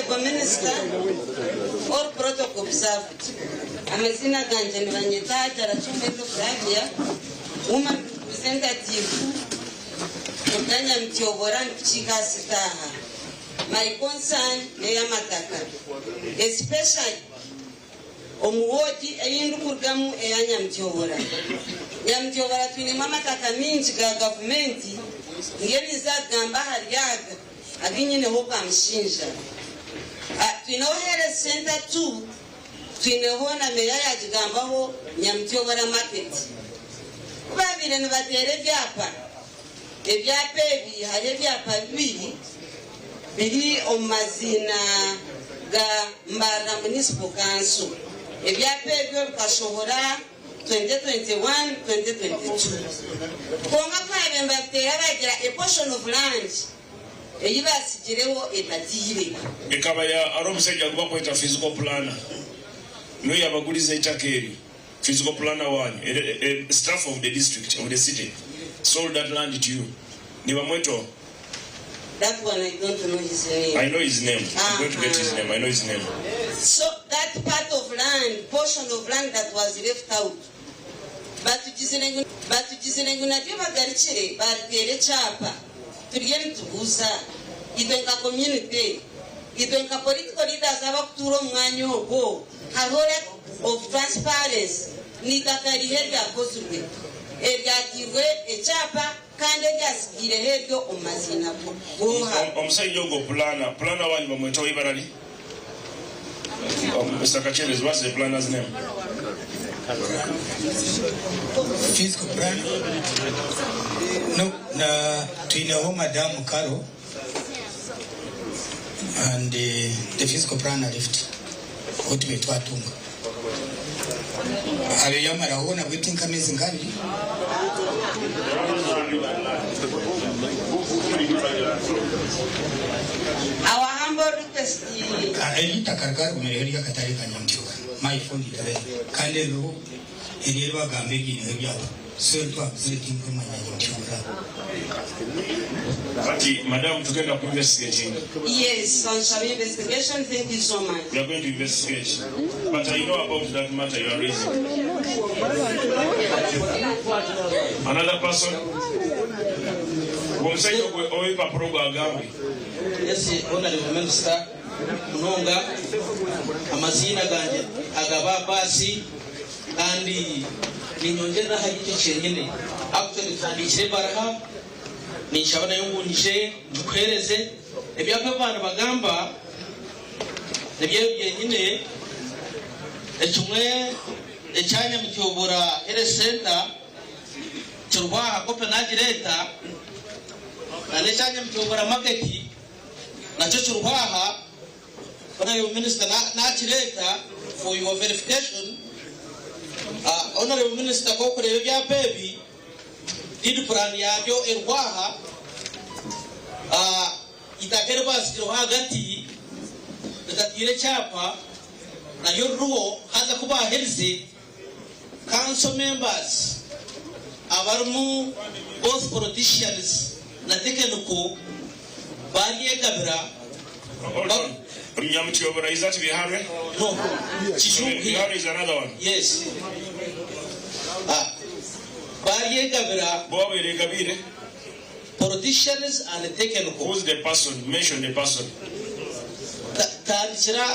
Honorable Minister, all protocol observed. Amazina Ganjan Vanyeta, Jarachumento Flavia, woman representative, Mutanya Mtioboran Chika Sitaha. My concern, Neyamataka, especially Omuoti, Ayindukurgamu, Ayanya Mtiobora. Yamtiobora Twini Mamataka means government, Yeniza Gamba Hariaga, Agin Hopa Mshinja. Twinohere Center 2, Twinehona Meya Gambaho, Yamtiobora Market. Babin and Vatere Viapa, the Viape, Hayeviapa, Bidi Omazina Gambara Municipal Council. If you have paid your Kashohora 2021-2022. Konga private but they have a portion of land. A university etatire. Ekabaya aromseja kuba kweta physical planner. No yabaguliza itakeri. Physical planner one, a staff of the district of the city sold that land to you. Niba mweto. That one I don't know his name. I know his name. I'm going to get his name. I know his name. So that part of land, portion of land that was left out. But it is in a Garichere, Barriere Chapa, to begin to Busa, Ibenka community, Ibenka political leaders have to Romanyo go, a whole of transparency, Nita Carriera Kosuke, Ediakiwe, a Chapa. Yogo planner one Momoto Ibarani. Mr. Kacheles, what's the planner's name? Physical plan? No, Twino Madame Caro and the physical planner left. Ultimate Watung. Are you Yamara waiting coming in Gandhi? Our humble request is my phone is Kandelo, Ediva Gambegi, Madam, together investigating. Yes, on some investigation, thank you so much. We are going to investigate. But I know about that matter you are raising. Another person? Yes, Honorable Minister, Munonga, Amazina Ganja, Agaba Basi, and the Ninyonjena Haiti Chenyene. Actually, Tradiche Baraha, Nishavana Yunche, Dukereze, if you have a Bagamba, the Yene, the Chumwe, the China Mutobora, Ere Center, Churwa, Copenhagen, and the China Mutobora Maketi. Nachochurwaha, Honorable Minister Nachireta, for your verification. Honorable Minister Kokore Baby, did Pranyajo and Waha, Itakerbas Johagati, the Tatire Chapa, Nayoru, Hatakuba Helsi, council members, Avarmu, both politicians, Natekenuko. Barie Gabra. Hold on. Yamtiobora, is that Bihare? No. Bihare is another one. Yes. Barie Gabra. Bowe Gabire. Politicians and taken. Who's the person? Mention the person. Tanchira,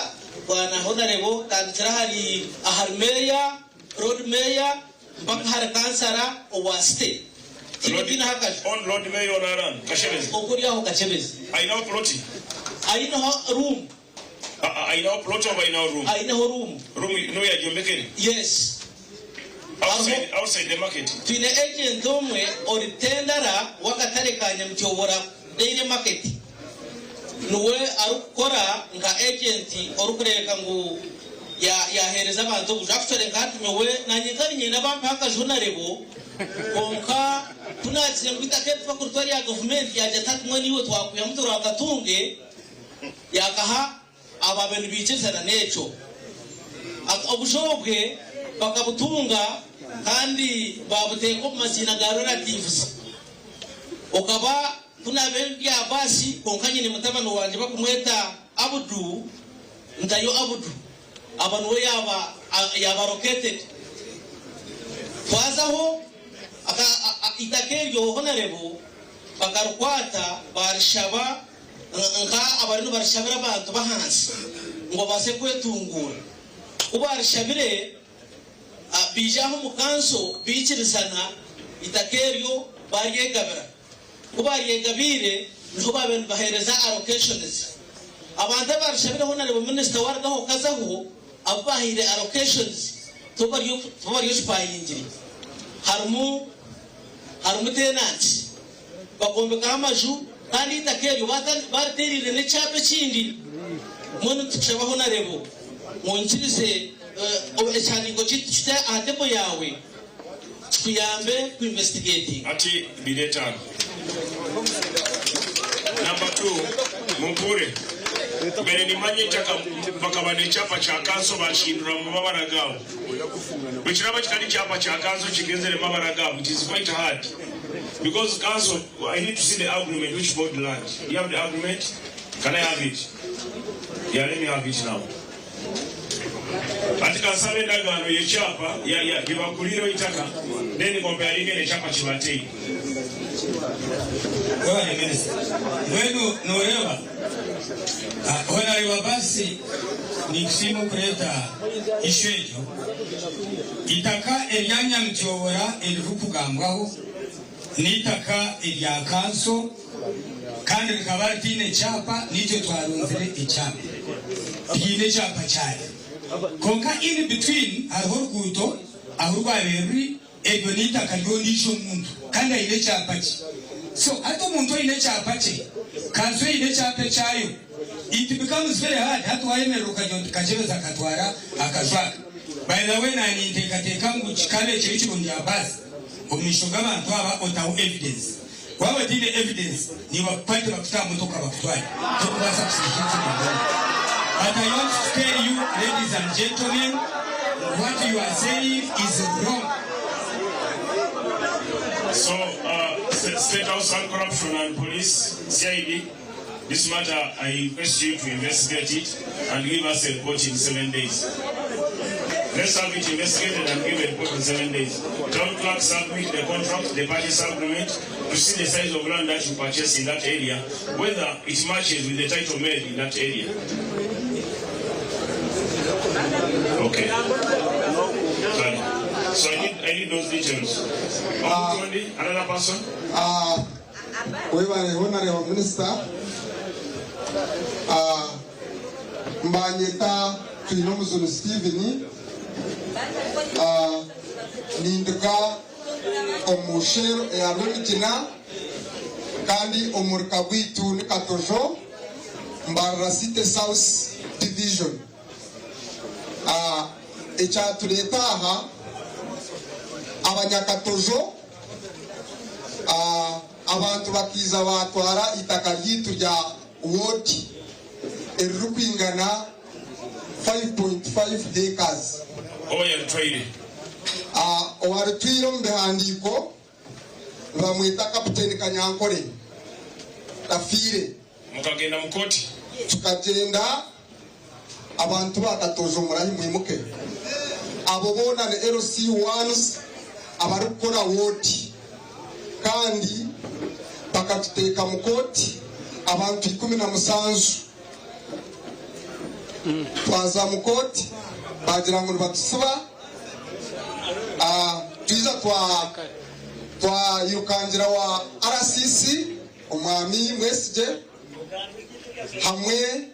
Wana Honorable, Tanchira Hari Aharmeya, Road Mayor, Bakhar Kansara, or State. On Lord Mayor Naran, Kashebes. Okuria Kashebes. I know plotting. I know room. I know plot over in our room. I know room. Room, no, you're making. Yes. Outside the market. To the agent Dome or the tendera, Wakatareka and Mtobora, daily market. No way Arukora, the agent or Kurekangu, Yaherizama, those after the cat, no way, Nanyakan, never pack as honorable. Konka, tonight, with a head facultoria government, Yajatak money with Wakamura Katunge, Yakaha, Ababen beaches and a nature. At Objoge, Bakabutunga, Kandi, Babate, Masina relatives. Okaba, Tunavengia Basi, Konkani Mataman, Wajakumeta, abudu ndayo abudu abantu we yaba roketed twazaho itakeryo honorable bakarukwata barishaba nka abantu barishabira abantu bahansi ngo base kwetungura ubarishabire bijaho mukanso bikirizana itakeryo bariyegabira ubariyegabire niho babenu bahereza allocations abantu barishabira honorable minister waragaho kazaho abahire allocations tubariyo spayingiri harumu tenants bagombeka amaju kandi itakeryo baterire ne cyape kindi muntu tukshabaho narebo munkirize cyane ngo kitite atebo yawe kuyambe ku investigating ati bileta number 2 mumpure mbere nimanye chaka bakabane chapa cha kanso bashindura mu mabara gawo bikiraba kikali chapa cha kanso kigenzere mabara gawo. It is quite hard because council, I need to see the agreement which board land. You have the agreement? Can I have it? Yeah, let me have it now. Katika sabe ndagano ye chapa ya bibakuliro itaka then compare ne chapa chibatei. Wewe ni minister. Wewe noelewa. Honorable basi ni kusimo kuleta ishejo. Itaka eryanya mtyobora elivukugambwaho nitaka irya kanso kandi rikaba tine chapa nicyo twarunzire ichapa tine chapa cyane konka in between aho ruguto aho rwaberi ego nitaka ryo nisho muntu kandi ile chapa ki so ato muntu ile chapa ki kanso ile chapa cyayo it becomes very hard hatu wayemeruka nyondo kachebeza katwara akazwaka by the way na niteka ngo chikale cy'ikirundi abasi umishoga abantu aba otaho evidence waba dine evidence ni wapate bakuta mutoka bakutwali tukubasa kusikiza. But I want to tell you, ladies and gentlemen, what you are saying is wrong. So State House Anti-Corruption and Police CID, this matter I request you to investigate it and give us a report in 7 days. Let's have it investigated and give a report in 7 days. Town clerk submit the contract, the purchase agreement, to see the size of land that you purchase in that area, whether it matches with the title made in that area. Okay. Sorry. So I need those details. Another person? We were honorable minister. Mbanyeta Tuinomuzulu Stephen. Ninduka omushero yarumikina kandi omurika gwitu ni Katojo Mbarara City South Division. Echa tuleta aha abanyakatojo abantu bakiza batwara itaka ryitu rya ward erukwingana 5.5 acres. Oya trade. Owaritwiro mbehandiko bamwita Kapiteni Kanyankore Rafire mukagenda mukoti tukagenda abantu bakatozo murahi mwimuke abo bona ne LC1s abarukora ward kandi bakatuteka mukoti abantu 17 twaza mukoti bagira ngo batusuba tuiza twa yukangira wa RCC umwami mwesije hamwe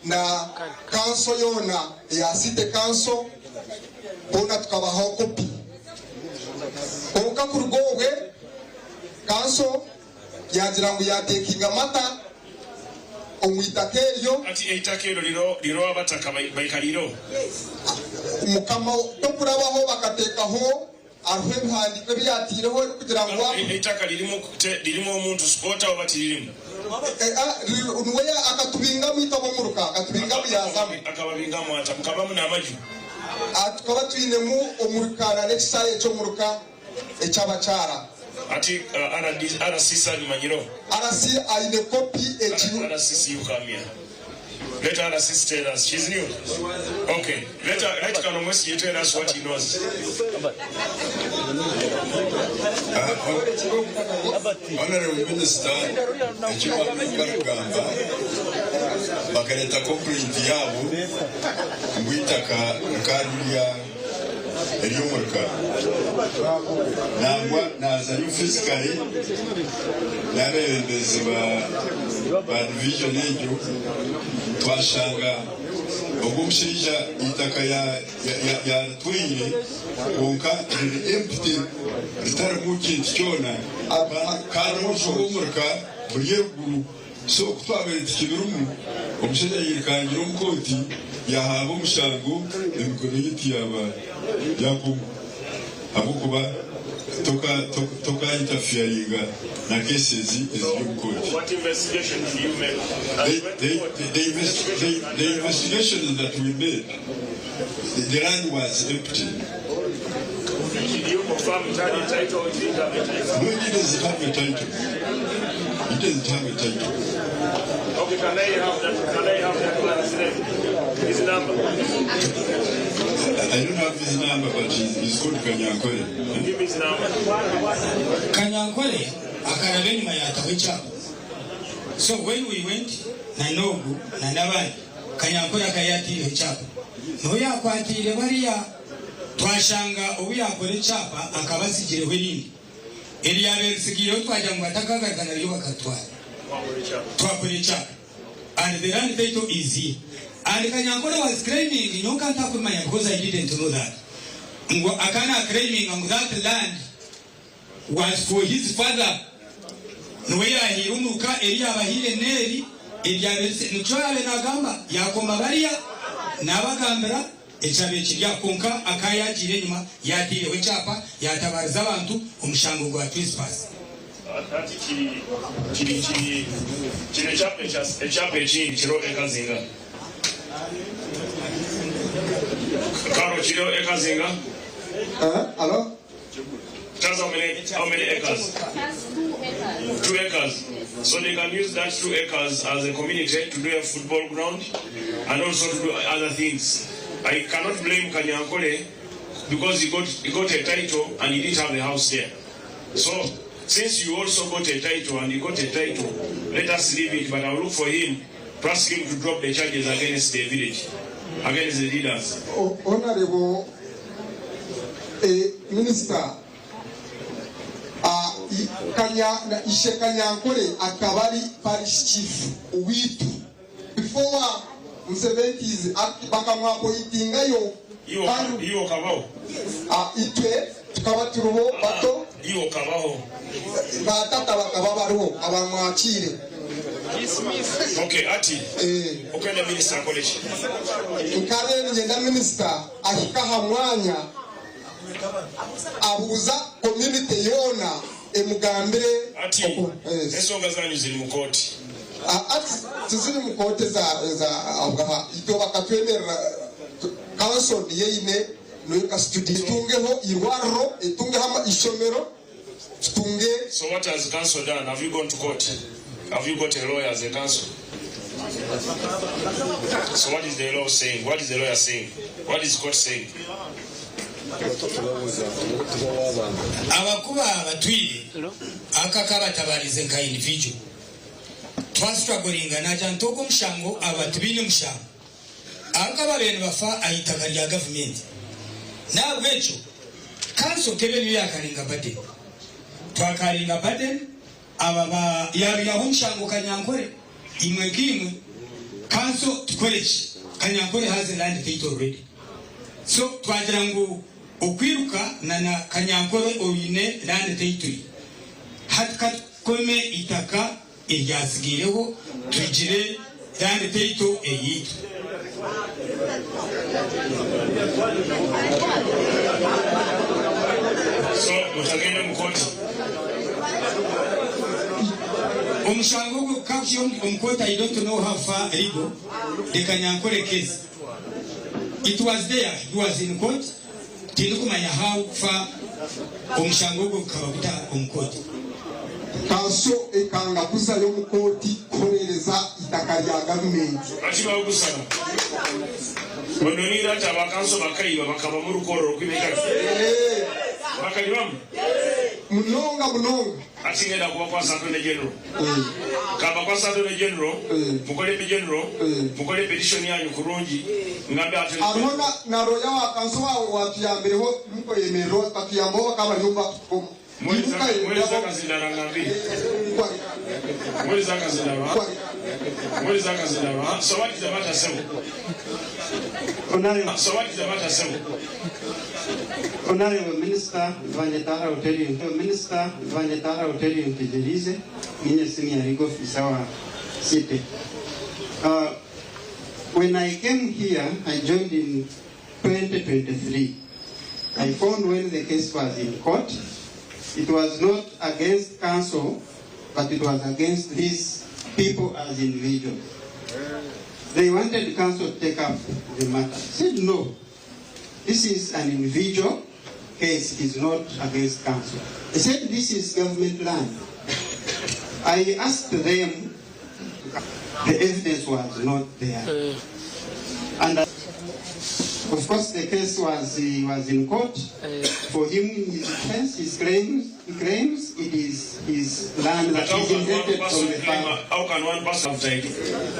na kanso yona ya City Council bona tukabaho kopi oka kurugogwe kanso yagira ngo yatekinga mata omwitakeyo ati eitakero liro abataka bayikaliro umukama tokurabaho bakatekaho arwe mpandiko byatireho kugira ngo eitaka lirimo omuntu supporter obatirimo nuwe akatubinga mwitabo muruka akatubinga byazamu akababinga mwata mukabamu namaju atukaba twinemu omurukana nekisaye cyo muruka echabacara ati RCC alimanyiro RCC aine copy echi RCC ukamia Let her assist tell us. She's new. Okay. Let Kanomwesi tell us what he knows. Honorable Minister, bakaleta complaint yabo ngwitaka nkaruya eriyomurka nangwa nazanyo physically n'abebembezi ba division ejo twashanga ubwo mushinja itaka ya twine konka empty ritari mukintu cyona kandi ushobomurka buryeru so kutwaberetse kibirumu omushinja yirikangira umukoti yahaba umushango emikono yiti yaba yakumu abukuba toka interfering na cases ez'ukuri. What investigation did you make? The investigation that we made, the land was empty. Did you confirm it had a title or did it have a title? No, it doesn't have a title. It doesn't have a title. Okay, can I have that man's name? His number? I don't have his number, but he's called Kanyankole. Give me his number. Kanyankole, akarabeni mayata wichapo. So when we went, Nanogu, Nanavai, Kanyankole akayati wichapo. Noya kwatire bariya twashanga obuyakore chapa akabasigire wenini. Eliya besigire twaja mu batakagana ryo bakatwara. Twakore chapa. And the land title is here. And Kanyankole was claiming, you can't talk with my because I didn't know that. Akana claiming that land was for his father. Nwea hirunuka Eliya bahile neri Eliya nuchoya benagamba yakoma bariya nabagambira echabe kirya konka akayagire nyuma yatire wechapa yatabariza abantu omushango gwa trespass. Ati kiri chape chini kiro ekazinga. Karo kiro ekazinga. Hello? That's how many acres? 2 acres. So they can use that 2 acres as a community to do a football ground and also to do other things. I cannot blame Kanyankole because he got a title and he didn't have the house there. So since you also got a title and he got a title, let us leave it. But I'll look for him to ask him to drop the charges against the village, against the leaders. Honorable Minister, Ishe Kanyankole akabari parish chief witu before Museveni's bakamwa pointinga yo iyo kabao itwe tukaba turubo bato iyo kabao batata bakaba bariho abamwakire. Okay, ati okenda minister college nkare ngenda minister ahika hamwanya abuza community yona emugambire ati esonga zanyu ziri mu koti ati tuziri mu kote za abaha ito bakatwemera council yeine no studio tungeho irwaro itungeho ishomero tunge. So what has council done? Have you gone to court? Have you got a lawyer as a council? So what is the law saying? What is the lawyer saying? What is court saying? Abakuba abatwire akakaba tabarize nka individual twastrugglinga naja ntoko mushango abatubine mushango akaba bene bafa ahitaka lya government nabwecho council kebeni yakalinga bade twakalinga bade ababa yabiya mushango Kanyankole imwe kimwe council college Kanyankole has a land title already. So twagira ngo okwiruka na Kanyankole oyine land title hatka kome itaka eryasigireho tugire land title eyitu. So mutagenda mukoti omushango gwo kakyo omukota. I don't know how far legal the Kanyankole case. It was there, it was in court. Tinukumanya how far omushango gwo kababuta omukota. Kanso ekanga kusa yo mukoti korereza itaka lya government. Achiba ugusana. Bononira taba kanso bakayiba bakaba mu rukoro kwimeka. Bakayibamu. Munonga. Atingenda kuba kwa Saturday General. Kaba kwa Saturday General, mukole bi General, mukole petition yanyu kurungi ngambe ate. Arona na roya wa kanso wa tuyambere ho muko yemero patuyambo kaba yumba ko. Mwezi zaka zindara ngambi. Mwezi zaka zindara. So what is the matter, sir? Honorable Minister Vanetara Hotel Intijerize, Senior Legal Officer wa City. When I came here, I joined in 2023. I found when the case was in court, it was not against council, but it was against these people as individuals. They wanted council to take up the matter. I said no. This is an individual case, it is not against council. They said this is government land. I asked them, the evidence was not there. And of course the case was in court. For him, his defense, he claims it is his land that is inherited from the family. How can one person have it?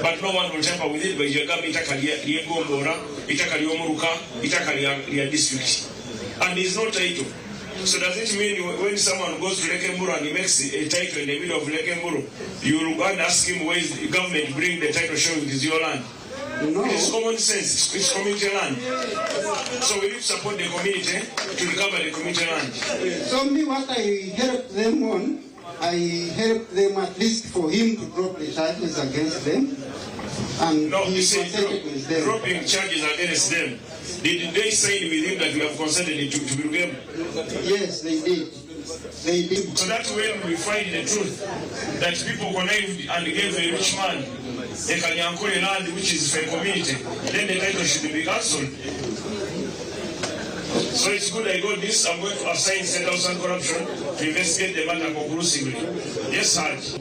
But no one will tamper with it, but you got Itakalia Gombora, Itakalia Muruka, Itakalia district. And it's not title. So does it mean when someone goes to Lekemburu and he makes a title in the middle of Lekemburu, you will go and ask him where is the government bring the title showing it is your land? No. It's common sense, it's community land. So we need to support the community to recover the community land. So me, what I helped them on, I helped them at least for him to drop the charges against them. And no, he you see, consented with them. dropping charges against them. Did they say with him that you have consented to be them? Yes, they did. They did. So that's when we find the truth that people connived and gave a rich man a Kanyankole land which is for a community. Then the title should be cancelled. So it's good I got this. I'm going to assign State House and Corruption to investigate the matter conclusively. Yes, Sarge.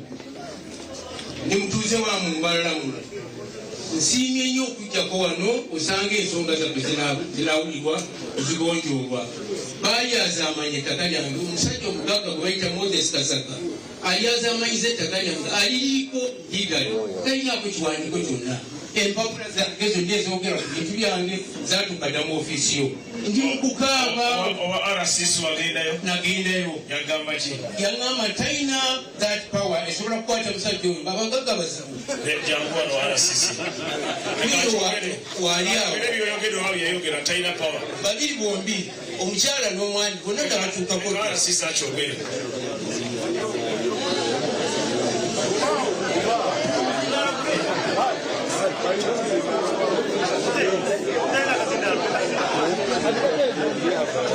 Nsiimye nnyo okujjako wano osanga ensonga zaffe zinaawulibwa zigonjoolwa. Baayazamanya ettaka lyange, omusajja omugagga gwe bayita Moses Kasaka alyazaamanyiza ettaka lyange aliriko ligale talinaako kiwandiiko kyonna. Empapula zange zonna ezoogera ku bintu byange zaatugadda mu ofiisi yo. Ndi mukukaaba nagendayo yaŋŋamba talina that power esobola kukwata musajja oyo ng'abagagga bazibu. Wali awo babiri bombi omukyala n'omwami bonna tabatuukako.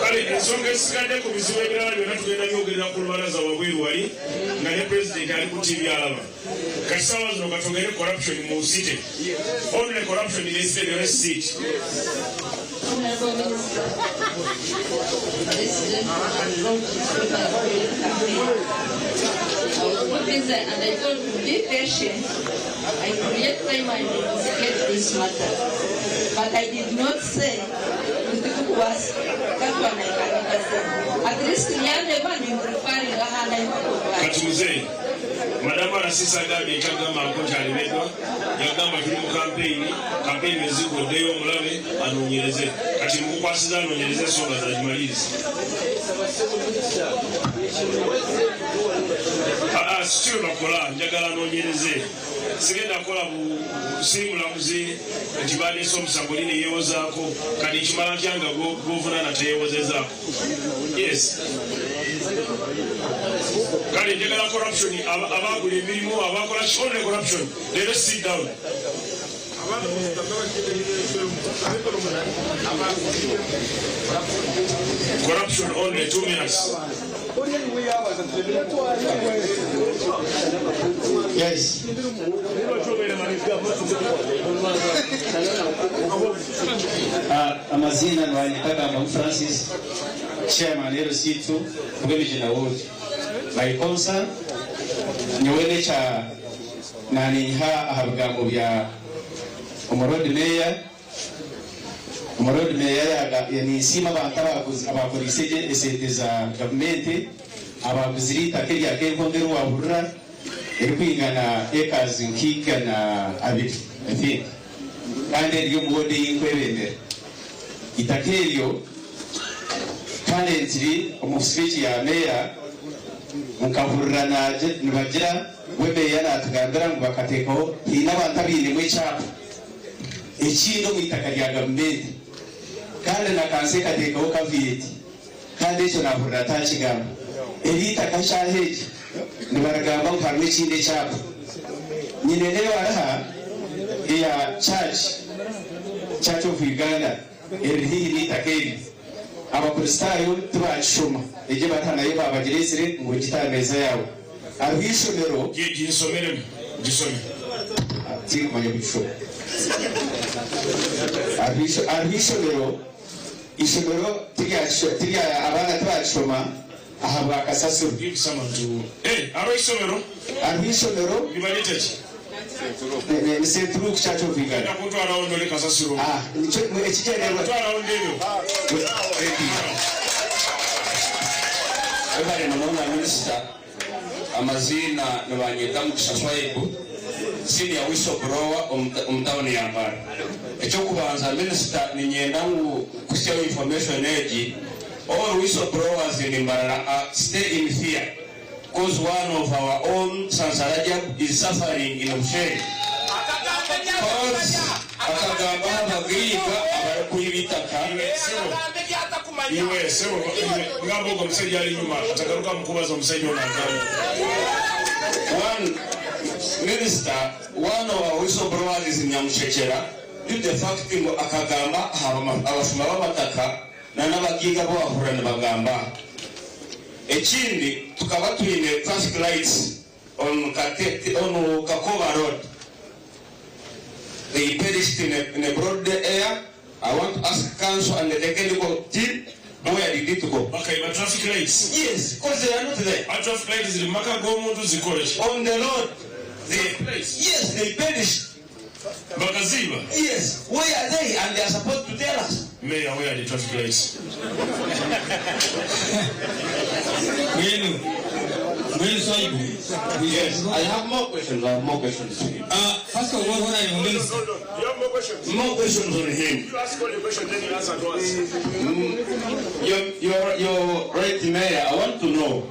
Kale ensonga esigadde ku bizibu ebirala byonna tugenda byogerera ku lubalaza wabweru wali nga ne pulezidenti ali ku TV alaba. Kati ssaawa zino katwogere corruption mu city. Only corruption in the state of the seat. I was put inside and I told him, be patient. I create time and investigate this matter. But I did not say was that one I cannot say. At least the other one is preparing a hand and Katumuze, Madam Arasisa Gabi Kagama Akonja Alimedwa, Yagama Tulu campaign Mexico, Deo Mulave, and Unyeze, Katimu Kwasidan, Unyeze, so as Malis. Still Nakola, Jagala Unyeze, Sigenda Kola, Simulamuzi, Jibani Som Sambolini Yozako, Kanichimara Janga, Governor at Yozako. Yes. Kani jagala corruption, abaguli mirimu, abakola only corruption. Let us sit down. Corruption only 2 minutes. Yes. Amazina Nwanitaka Francis, Chairman LC2, Provisional Award. My concern nyewene cha nani ha ahabigambo bya umurodi meya yani sima bantu abakoresheje esete za government abaguzirita kiriya kengondero waburura erikwingana acres nkigana abiri I think kandi ryo muwode y'inkwebemera itakerio currently umuswitch ya meya mukahurira naje nibagira wemeya natugambira ngo bakatekaho hina bantabine mwe cyapa ekindo mwitaka rya government kandi nakanse katekaho kaviyeti kandi icyo nahurira atachigamba elita kashaheje nibaragamba ngo harimo ikindi cyapa nyine rero araha ya church of Uganda erihi nitakeri abakristayo tubashoma eje batanayo babagiresire ngo gitameza yawo arwishomero gisomere kumanya bishoma arwishomero ishomero tirya abana tubashoma ahabwa kasasuru give someone to arwishomero ibaliteje ni Central Church of Uganda nakuto araondole kasasuru nicho ekigererwa twaraondele Ebale namuona minister amazina nabanyeta mukishashwaibu senior whistleblower umtawoni yambara echo kubanza minister ninyenda kushare information age all whistleblowers in Mbarara stay in fear because one of our own Sansarajab is suffering in Msheri akagamba bagiga abakuibitaka iwe sebo ngambo ngo msajja ali nyuma atagaruka mukubaza omusajja onagamba one minister one of our whistleblowers is in Nyamushekera due to the fact ngo akagamba abashuma bamataka na nabagiga bo ahurana bagamba ekindi tukaba tuine traffic lights on Kakova Road. They perished in a broad area. I want to ask council and the technical team, where did it go? Okay, but traffic lights? Yes, because they are not there. Our traffic lights in on the road. Yes, they perished. Bagaziba? Yes, where are they? And they are supposed to tell us. Mayor, where are the traffic lights? Yes, I have more questions. First of all, what are you doing? You have more questions? More questions on him. You ask all the questions, then you answer to us. Your right, Mayor, I want to know.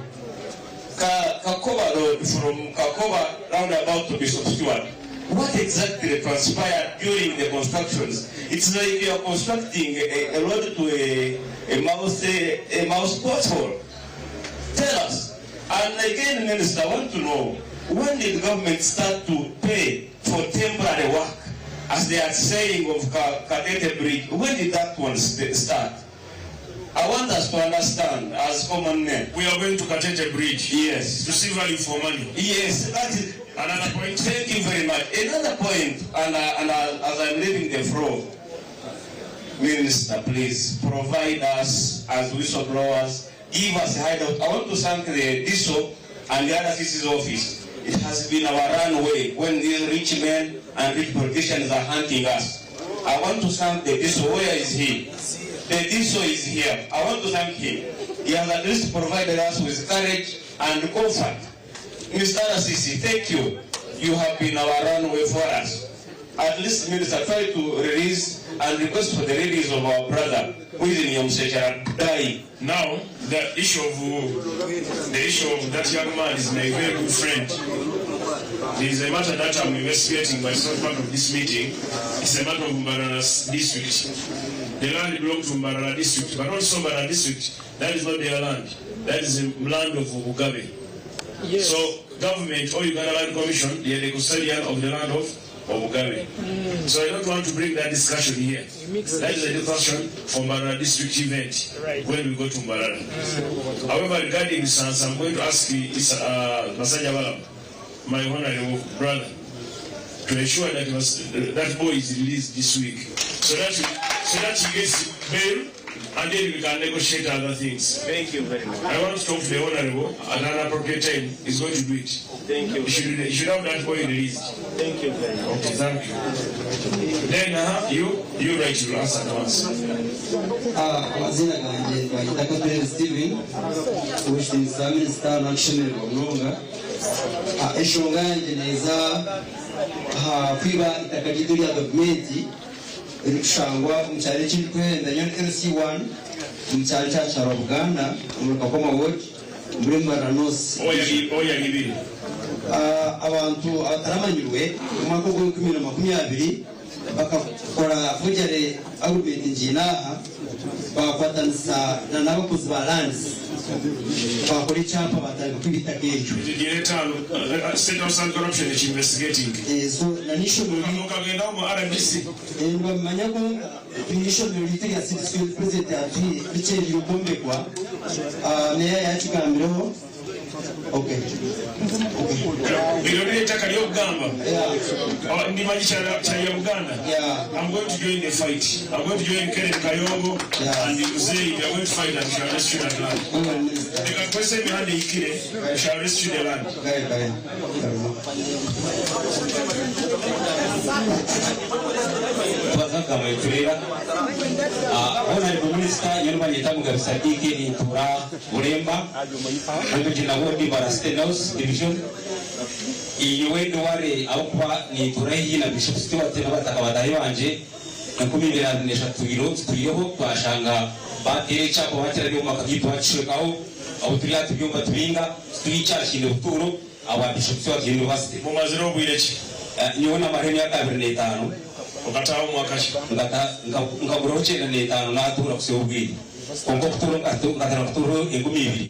Kakova Road from Kakova roundabout to Bishop Stewart. What exactly transpired during the constructions? It's like you are constructing a road to a mouse pothole. Tell us. And again, Minister, I want to know, when did the government start to pay for temporary work, as they are saying of Kadete Bridge? When did that one start? I want us to understand, as common men. We are going to Kadete Bridge. Yes. Receive value for money. Yes, that is another point. Thank you very much. Another point, and as I'm leaving the floor, Minister, please provide us as whistleblowers. Give us a hideout. I want to thank the DISO and the other CC's office. It has been our runway when these rich men and rich politicians are hunting us. I want to thank the DISO. Where is he? The DISO is here. I want to thank him. He has at least provided us with courage and comfort. Mr. Assisi, thank you. You have been our runway for us. At least, Minister, try to release and request for the release of our brother who is in Yomsekera dying. Now, the issue of that young man is my very good friend. There is a matter that I'm investigating, but it's not part of this meeting. It's a matter of Mbarara district. The land belongs to Mbarara district, but also Mbarara district. That is not their land. That is the land of Mugabe. Yes. So, government or Uganda Land Commission, they are the custodian of the land of Mugabe. So I don't want to bring that discussion here. That is a discussion for Mbarara district event when we go to Mbarara. However, regarding Sans, I'm going to ask Masanja Balam, my honorable brother, to ensure that that boy is released this week, so that he gets bail and then we can negotiate other things. Thank you very much. I want to talk to the Honorable at an appropriate time. He's going to do it. Thank you. You should have that boy released. Thank you very much. Okay, thank you. Then you write your answer at once. Amazina ganjye bayitaka Perez Steven ubushinzwe Minister National Rununga eshonga yanjye neza kwiba itaka ry'iduri ya gavumenti irikushangwa mu cyaro cy'Ikwenda LC1 mu cyaro cya Buganda mu Kakoma Ward muri Maranos oya libiri abantu ataramanyuwe mu mwaka wa 2020 bakakora fujare agubete njinaha bafatanisa n'abakozi ba lands bakora icyapa batanga kwibitaka ejo director state of South corruption is investigating so nanisho mukagenda mu RBC bamanya ko inisho military ya citizen president ati bicheri yobombe kwa neya yachikambireho. Okay. I'm going to join the fight. I'm going to join Kenneth Kayongo and Uzei. We are going to fight and shall rescue the land. They can question behind the Ikire, shall rescue the land. Honorable Minister, Yoruba Nitamuga Sadiki ni Tura Uremba, Regina Wodi State House Division. Iwe ware aukwa ni Turehi na Bishop Stewart na bataka badayo anje na 2023 tuliho twashanga batere cyako batera byo makagitu bacikaho aho turi atubyumba tubinga tuyicyashinde uturo aba Bishop Stewart University mu maziro bwireki niona mareni ya 25 ukataho mwakashi ngaburo cyenda ne 5 na tura kusobwiri kongo kuturo ngatara kuturo 2000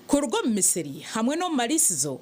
kurwo Misiri hamwe no marisizo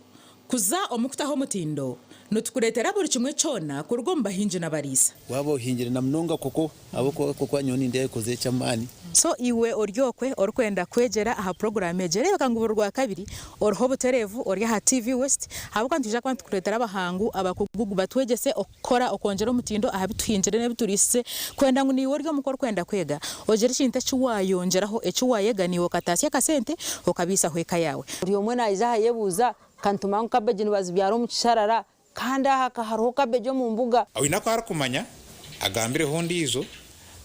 kuza omukutaho mutindo nutukuretera buri kimwe cyona kurwo mbahinje nabarisa wabo hinjira na mnonga koko aboko koko nyoni ndiye koze cyamani so iwe oryokwe orkwenda kwegera aha program egere bakanguburwa kabiri orho buterevu orya ha TV West habuka ntuje kwantu kuretera abahangu abakugugu batwegese okora okongera omutindo aha bituhinjire ne biturise kwenda ngo niwe oryo mukor kwenda kwega ogere kinta cyuwayongeraho ecyuwayega niwo katasi akasente okabisa hweka yawe uriyo mwana izaha yebuza kantumangu kabeje nibazibyaro mu kisharara kanda hakaharuho kabeje mu mbuga awina ko arakumanya agambire hondi izo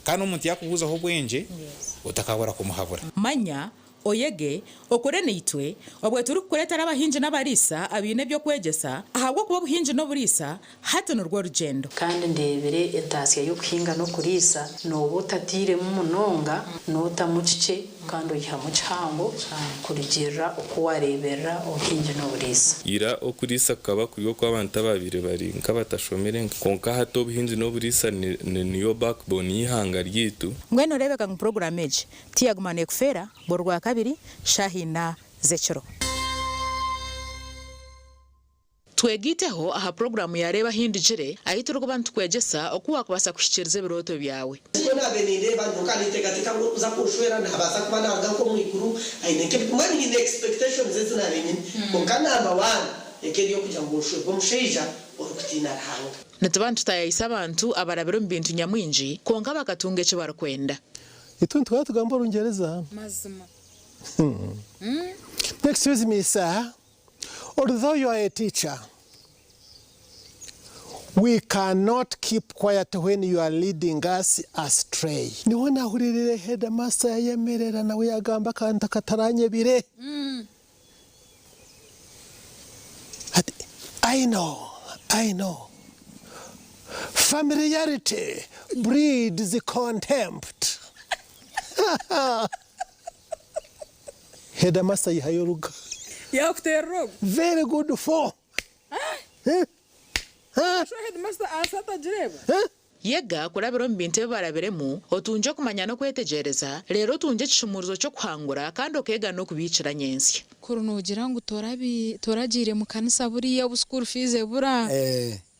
kandi umuntu yakubuza ho bwenje utakabura kumuhabura manya oyege okore nitwe obwe turi kuretera abahinje n'abarisa abine byo kwegesa ahabwo kuba buhinje no burisa hato n'urwo rugendo kandi ndebere entasiya yo kuhinga no kurisa no butatire mu munonga no tamucice kandi uyihamu cyango kurigera uko warebera uhinje no burisa ira okurisa kaba kuriyo kw'abantu babire bari nkabatashomere konka hato buhinje no burisa niyo backbone y'ihanga ryitu ngweno rebeka mu program eje tiyagumane kufera borwa kabiri Shahina Zechero twegiteho aha program yareba hindijire ahituru kubantu kwegesa okuwa kubasa kushikirize biroto byawe na beninde bantu kaniteka ngo uza kushwera ntabasa kuba nanga ko mwikuru aineke mani in expectations zina binyi ko kana mabana ekeriyo kujya ngo ushwe bo mushija okutina rahanga natabantu tayisa abantu abarabero mbintu nyamwinji konga bakatunge cyo barakwenda ituntu twatugamba rungereza mazima Excuse me, sir. Although you are a teacher, we cannot keep quiet when you are leading us astray. Niwana huririre headmaster yemerera nawe yagamba kanta kataranye bire. I know. Familiarity breeds contempt. Headmaster yihayoruga. Yakutero. Very good for. Sho headmaster asata jireba. Yega kurabiro mbinte baraberemu otunje kumanya no kwetegereza rero tunje cishumuruzo cyo kwangura kandi okega no kubicira nyensi kurunugira ngo toragire mu kanisa buriya bu school fees bura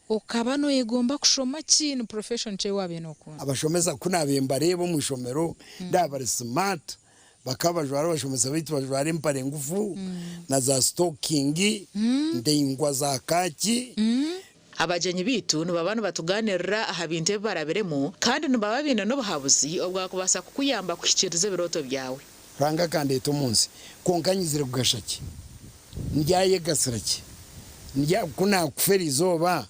okabano yegomba kushoma kintu profession che wabe noko abashomeza kunabembare bo mushomero ndabari smart bakabajwara bashomeza bitu bajwara impare ngufu na za stocking ndengwa za kaki abajenyi bitu nubabana batuganirira ahabinte baraberemo kandi nubababina no bahabuzi obwakubasa kukuyamba kushikiriza biroto byawe ranga kandi tumunsi konkanyizire kugashaki ndyaye gasiraki ndya kuna kuferizoba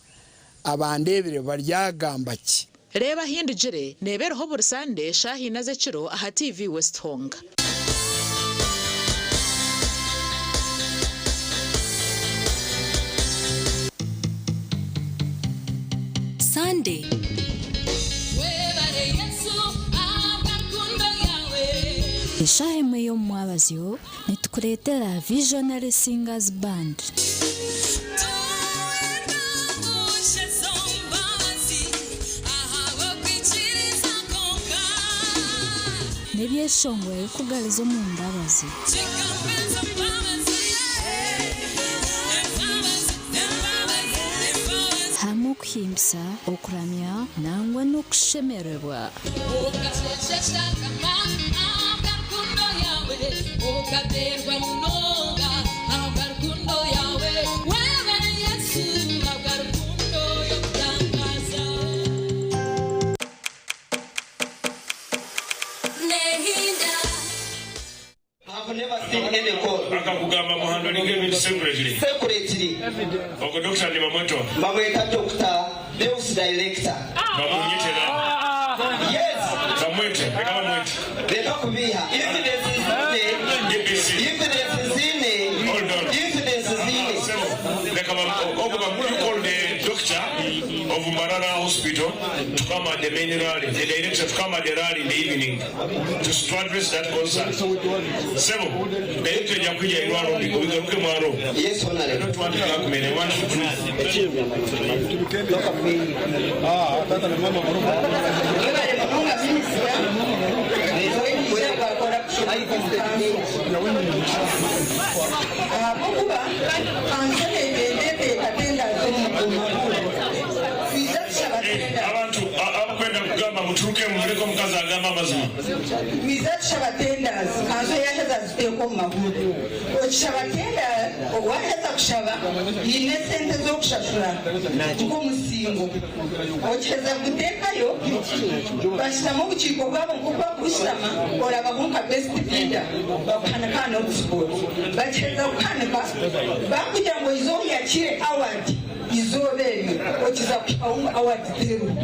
abandebere baryagambaki reba hindujire nebereho bursande shahina zekiro aha TV West Honga Sunday Ishahemwe yo mwabazyo nitukuretera Visionary Singers Band nebyeshongwe kugalizo mu mbabazi hamwe kuhimbisa okuramya nangwa n'okushemererwa akakugamba muhando ninge secretary oko doctor ni mamoto bamweta Dr. Deus director bamunyetera yes bamwete kama mwete leka kubiha evidence zine leka bamuli call the doctor of Marara Hospital to come at the main rally, the director to come at the rally in the evening to address that concern. Sebo, the director Jakuja Iwaro, we go to Maro. Yes, Honor. I don't want to talk me, I want abantu akwenda kugamba muturuke mureko mukaza agamba mazima mizatisha batenders kanzo yaheza ziteko mu maguru okishaba tenda waheza kushaba ine sente zo kushashura tuko musingo okiheza kutekayo bashitamo buchiko bwabo kuba kushama ora babunka best leader bakana kana sport bacheza kukanika bakugira ngo izo yakire award izoberi okiza kupaunga award teru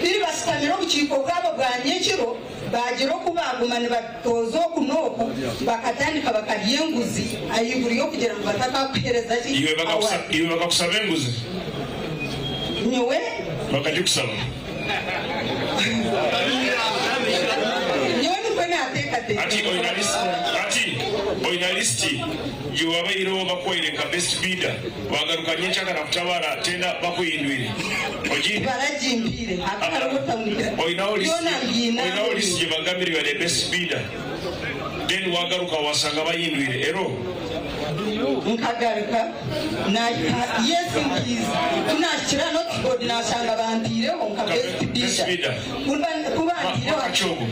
biri basitamira buchiko bwabo bwanyekiro bagiro kubagumana batozo kunoko bakatandika bakaryenguzi ayiburiyo kugira ngo bataka kuhereza ki iwe bakakusaba enguzi nyewe bakajikusaba nyewe nipene atekate ati oinalisti yuwabairo bakoire ka best bidder wagaruka nyecha kana kutabara tenda bakoyindwire oji barajimbire akarota mwira oinaolist je bagamiri wa the best bidder then wagaruka wasanga bayindwire ero nkagaruka na yes nkiza tunashira not god nasanga bandireho nka best bidder kubandireho achogo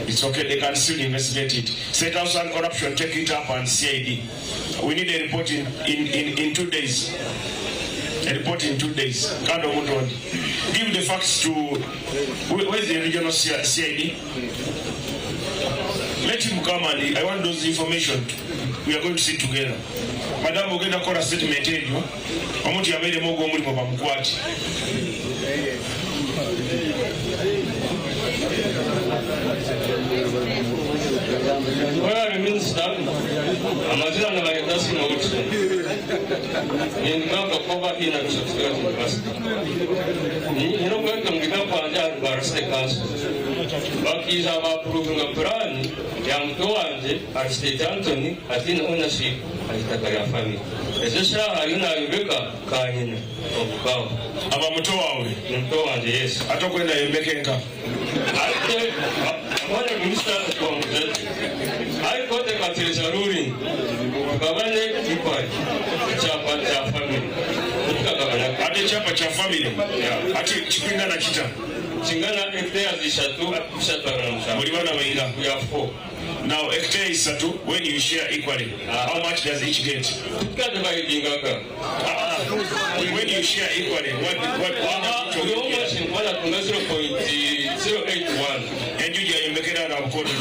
It's okay, they can still investigate it. State House and corruption, take it up and CID. We need a report in 2 days. A report in 2 days. Give the facts to where's the regional CID? Let him come and I want those information. We are going to sit together. Madam Ogenda Kora statement ejo. Omuntu yabere mogo muri mu bamukwati. Well, Minister, amazina na marekasi na wote. Ni mambo kwa hii na kusikia university. Ni kwa mgika kwa anja barasa kazi. Baki za approve na plan ya mtoanje Architect Anthony atina ownership alitaka family. Sasa hayuna yubeka kanyina. Okao. Aba mto wawe. Mto wanje yes. Atakwenda yembeke nka. Ate wana minister kwa mzee. Haikote katika ruling. Kabane kipai. Chapa cha family. Mukole chapa cha family. Ati chipingana kita. Chingana hectares ishatu abana bainga. We have 4. Now hectare is satu when you share equally. How much does each get? When you share equally, what we almost in 0.081. And you make it out of quarter.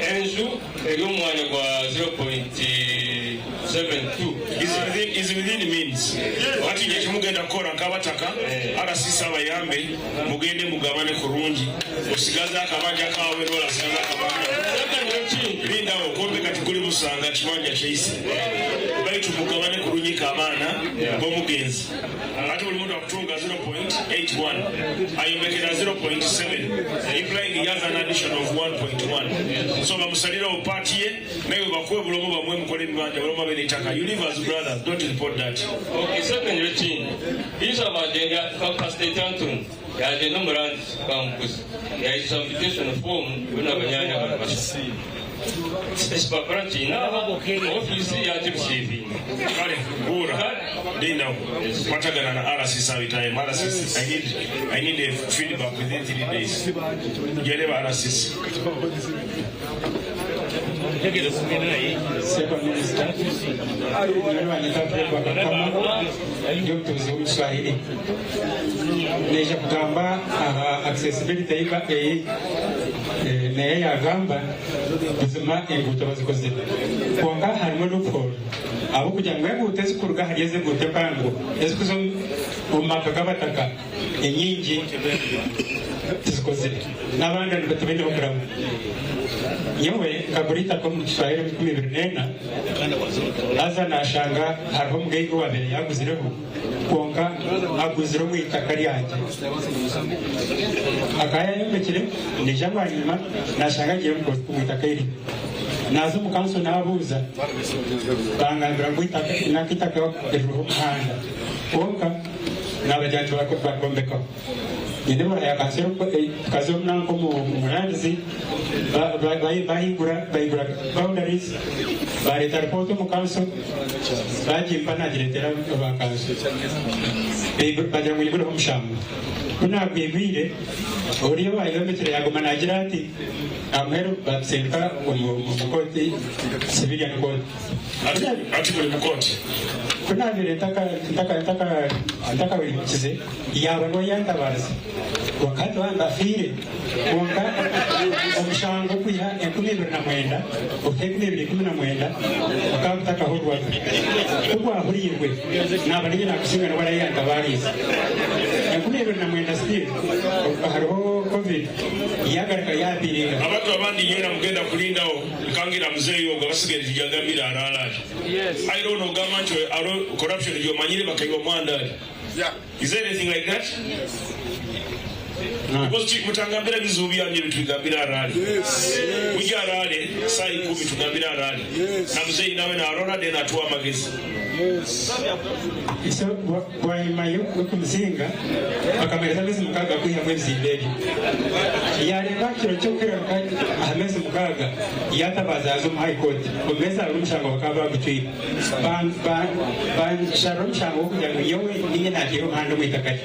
And you kwa 0.72. Is within the means. Ati je mugenda kora kabataka ara sisa bayambe mugende mugabane kurungi osigaza akabanja kawe rola sanga kabanja linda okombe katikuli musanga kibanja cheisi baitu mugabane kurungi kabana bo mugenzi ati buli muntu akutunga 0.81 ayembekera 0.7 implying he has an addition of 1.1 so bamusalira opatie nayo bakwe bulomo bamwe mukole bibanja bulomo benitaka universe brothers don't report that. Okay, second routine. These are my agenda for State Anton. Ya agenda Murad Bamkus. Ya is invitation form una banyanya barabasha. Spaparanti na office ya TCV. Kale bora. Dinda patagana na RC savitaye RC. I need a feedback within 3 days. Gereba RC. Second Minister, neja kugamba accessibility iba naye yagamba buzima enguuto bazikoze kwonga harimo loophole abo kugira ngo enguuto ezikuruga harieze gute pango ezikuzo mu maka g'abataka enyingi zikoze n'abandi batubende okuramu yewe kaburita ko mu Kiswahili mu 2009 aza nashanga hariho mugenge wa mbere yaguzireho konka aguziro mu itaka ryanjye akaya yomekire nijamba nyuma nashanga ngiye mu itaka iri nazo mu kanso nabuza bangambira ngo itaka nakitaka ejo handa konka nabajyantu bakombeka Yendeba ya kansero kazo nanko mu muranzi bahigura boundaries bareta report mu council bajimpa na diretera ba council bajya mu ibiro mushamba kuna bibire oriyo bayometere yagoma nagira ati amhero batsenta mu koti civilian code ati muri mu koti kuna taka wilikize yaba no yandabaza wakati wandafire wonka omushango kuya 2019 okekubiri 2019 akabutaka horwa kubwa huriywe nabanije nakusinga wala yandabariza 2019 still hariho covid yagarika yabiringa abantu abandi nyera mugenda kulindawo nkangira muzeyo ngo basigere kijagambira aralaje I don't know government corruption yomanyire bakayiwa mwandali. Is there anything like that? Because chief mutangambira bizubi yanje bitugambira arali. Ujja arali saa 10 tugambira arali. Na mzee nawe na arona de na tuwa magezi. So kwa imayo kumsinga akamereza bese mukaga kuya mwezi ndege. Yari bakiro cyokera kandi ameze mukaga yatabazazo mu high court. Komeza urumshango bakaba gucyi. Ban sharon shango kugira ngo yewe ninye nakiro hando mwitakati.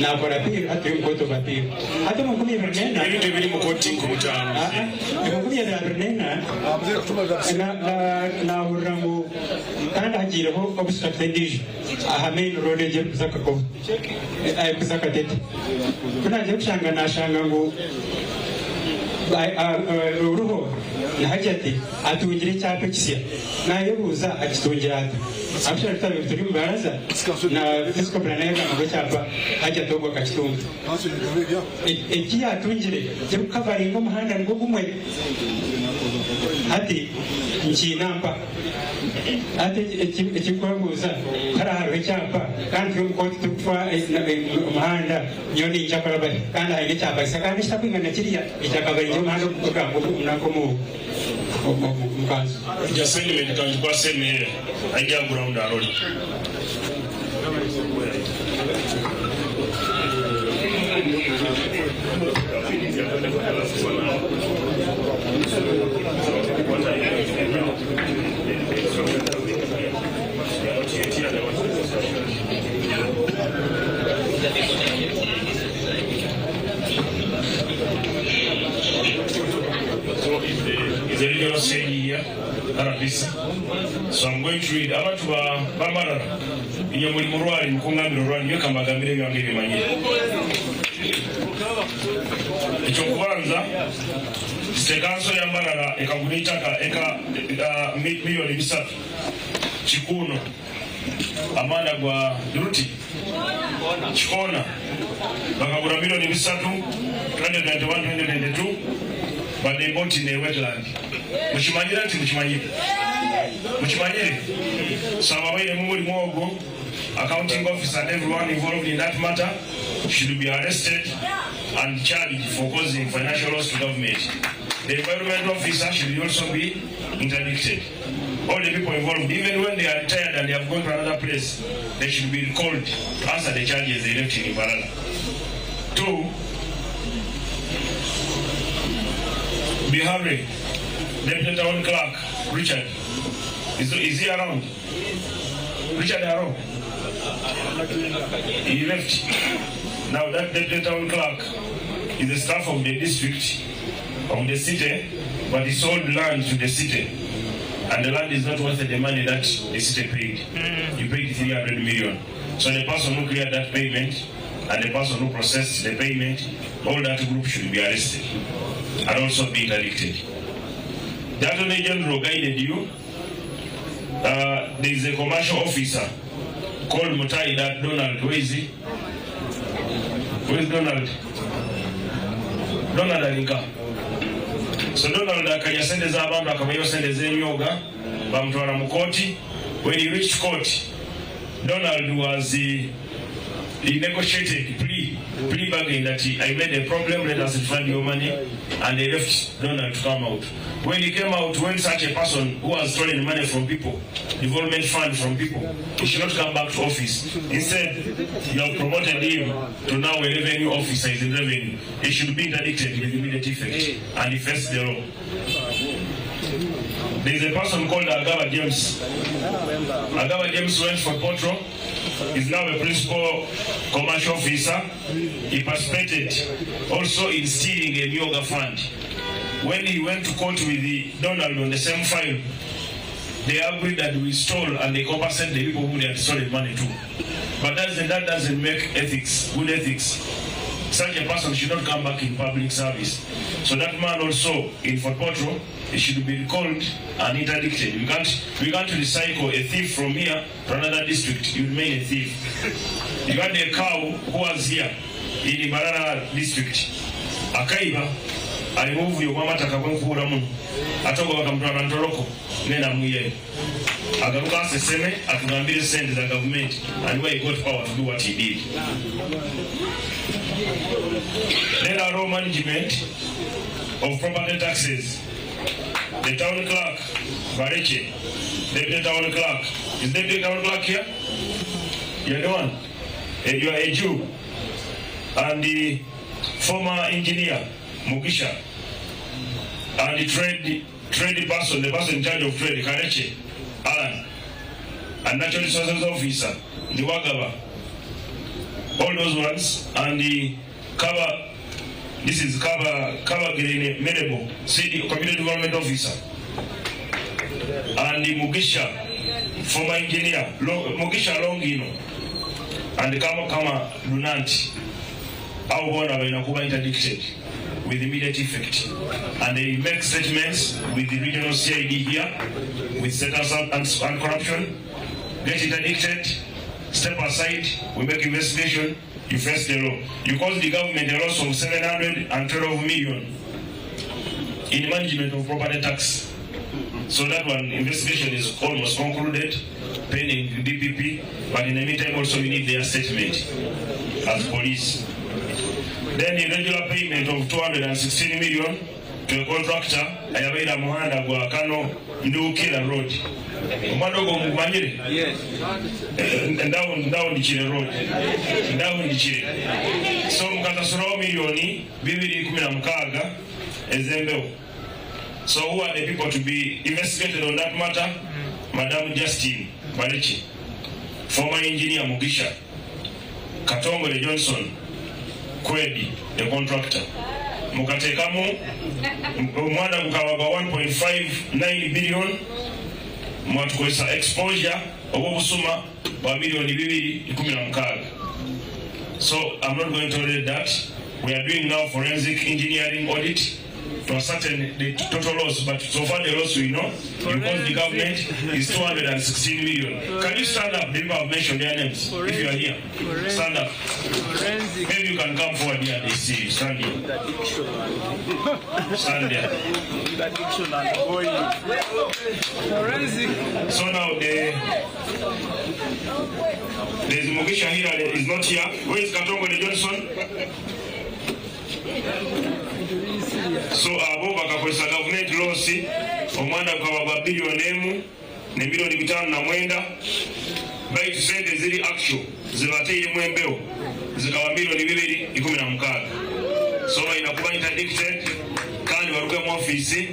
Na bora pili hatu mkoto bapili. Hata mukumi vernena ibintu biri mu koti ku butano. Mukumi vernena na uramu kandi hagireho obstructed aha main road je kusaka ko ay kusaka tete kuna je kushanga nashanga ngo uruho nahajati atungire cyapa kisiya nayo buza akitungira ati abashaka tabe turi mu baraza na fiscal plan yaga ngo cyapa hajya togo kakitunga iki yatungire je kavaringa muhanda ngo gumwe ati nkinamba ati ekikwabuza haraharwe cyapa kandi yo mukoti tukwa umuhanda nyoni cyakora bari kandi hari cyapa isakandi cyapingana kiriya icyakabari cyo muhanda kugambo nako mu mukanzu ya sentiment kanju kwa sene ajya ground aroli office. So I'm going to read. Abantu bamarara. Inye muri murwari mukungambira rwani yo kamagambire byange bimanye. Ekyo kubanza sekanso ya marara ekagulitaka eka milioni 3 chikuno amana gwa Ruti chikona bakagura milioni 3 2021-2022 but they bought in a wetland. Muchimanyira ati muchimanyire sababaye muri mwogo accounting officer and everyone involved in that matter should be arrested and charged for causing financial loss to government. The environment officer should also be interdicted. All the people involved, even when they are retired and they have gone to another place, they should be recalled to answer the charges they left in Imbarara. 2. Bihari, Deputy Town Clerk, Richard. Is he around? Richard around? He left. Now that Deputy Town Clerk is the staff of the district, of the city, but he sold land to the city. And the land is not worth the money that the city paid. You paid 300 million. So the person who cleared that payment and the person who processed the payment, all that group should be arrested and also be interdicted. The Attorney General guided you. There is a commercial officer called Mutai that Donald. Where is he? Where is Donald? Donald Alinka. So Donald akayasendeza abantu akabayosendeza emyoga bamutwala mu court. When he reached court, Donald was he negotiated plea bargain that I made a problem, let us refund your money, and they left Donald to come out. When he came out, when such a person who has stolen money from people, development fund from people, he should not come back to office. Instead, you have promoted him to now a revenue officer in revenue. He should be interdicted with immediate effect, and he faced the law. There is a person called Agaba James. Agaba James went for Potro. He's now a principal commercial officer. He participated also in stealing a yoga fund. When he went to court with the Donald on the same file, they agreed that we stole and they compensated the people who they had stolen money to. But that doesn't make ethics, good ethics. Such a person should not come back in public service. So that man also in Fort Potro, he should be recalled and interdicted. We can't recycle a thief from here to another district. You remain a thief. You had a cow who was here in Imbarara district. Akaiba, alimove your mama takakwenkuura muno. Atogo bakamutwala Ntoroko nena muye. Agaruka aseseme atugambire sente za government and where he got power to do what he did. Then our law management of property taxes. The town clerk, Bareche, the town clerk. Is the town clerk here? You're the one. You are a Jew. And the former engineer, Mugisha. And the trade person, the person in charge of trade, Kareche, Alan. And natural resources officer, the Wagaba. All those ones. And the cover. This is Kaba Green Medebo, City Community Development Officer. And the Mugisha, former engineer, Mugisha Longino, and the Kama Lunanti, our one of Inakuba interdicted with immediate effect. And they make statements with the regional CID here, with status and corruption, get interdicted, step aside, we make investigation. You face the law. You caused the government a loss of 712 million in management of property tax. So that one investigation is almost concluded, pending DPP, but in the meantime also we need their statement as police. Then the regular payment of 216 million to a contractor, Ayaveda Mohanda Guakano, Ndukila Road. Umadogo mkumanyire? Yes. Down the Chile Road. Down the Chile. So mkatasuro milioni, bibiri kumina mkaga, ezembeo. So who are the people to be investigated on that matter? Madam Justine Bareche, former engineer Mugisha, Katongole Johnson, Kwedi, the contractor. Mukatekamu, umwana mkawaga 1.59 billion, mwatukozesa exposure obw'obusuma bwa milioni 216. So I'm not going to tolerate that. We are doing now forensic engineering audit to ascertain the total loss, but so far the loss we know, because the government is 216 million. Can you stand up? The people have mentioned their names. If you are here, stand up. Maybe you can come forward here and they see you. Stand here. Stand there. So now there's Mugisha here, is not here. Where is Katongo Johnson? So abo bakakozesa government loss omwanda kwa bilioni emu ne milioni 5.9 baitu sente ziri actual zibateye mwembeo zikawa milioni 216. So inakuwa interdicted kandi baruka mu office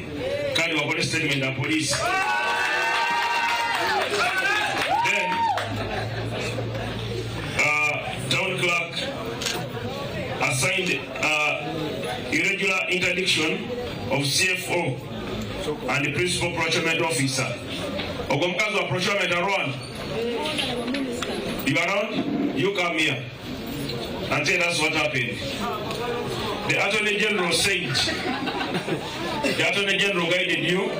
kandi bakore statement ya police. Then town clerk assigned irregular interdiction of CFO and the principal procurement officer. Ogomkazo wa procurement around. You around? You come here and tell us what happened. The Attorney General said, the Attorney General guided you,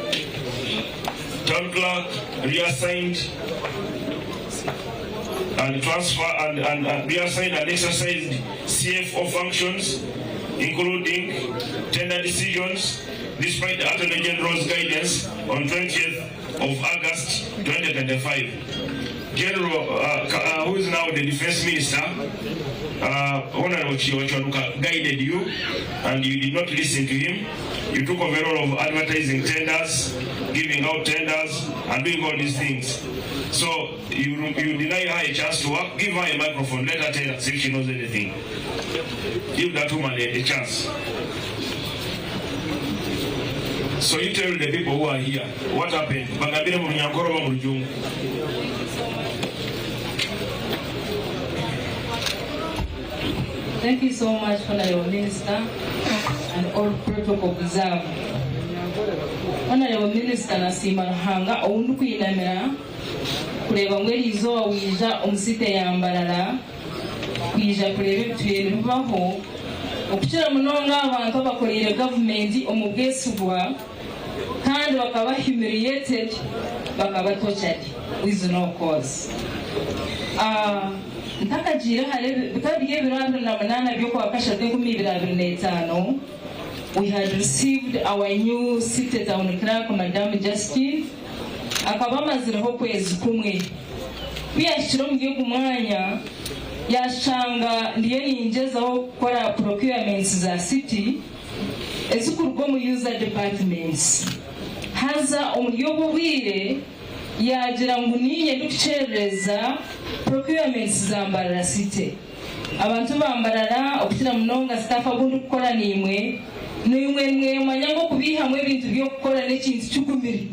town clerk reassigned and transfer and reassigned and exercised CFO functions, including tender decisions, despite the Attorney General's guidance on 20th of August 2025. General, who is now the Defense Minister, Honorable Chiwachanuka, guided you and you did not listen to him. You took over the role of advertising tenders, giving out tenders, and doing all these things. So you deny her a chance to work. Give her a microphone. Let her tell us if she knows anything. Give that woman a chance. So you tell the people who are here what happened. Bagabire mu Nyankoro mu Rujungu. Thank you so much, Honorable Minister, and all protocol observed. Honorable Minister Nasima Hanga, oundu kuyinamira kureba ngweri izo wija omusite yambarara kwija kureba ebituyere bibaho okukira munonga abantu abakolere government omubwesubwa kandi bakaba humiliated bakaba tortured with no cause. Ntakajira hale bikabye ebirando na banana byo kwa kasha 2025. We had received our new city town clerk, Madam Justine. Akaba maziraho kwezi kumwe. Biyashiro mu gihugu mwanya yashanga ndiye ninjezaho gukora procurements za city ezikurwa mu user departments. Haza umuryo bubire yagira ngo niye ducereza procurements za Mbarara city. Abantu bambarara okutira munonga staff abundu gukora nimwe nimwe manyango kubihamwe ibintu byo gukora n'ekintu cy'ukumiri.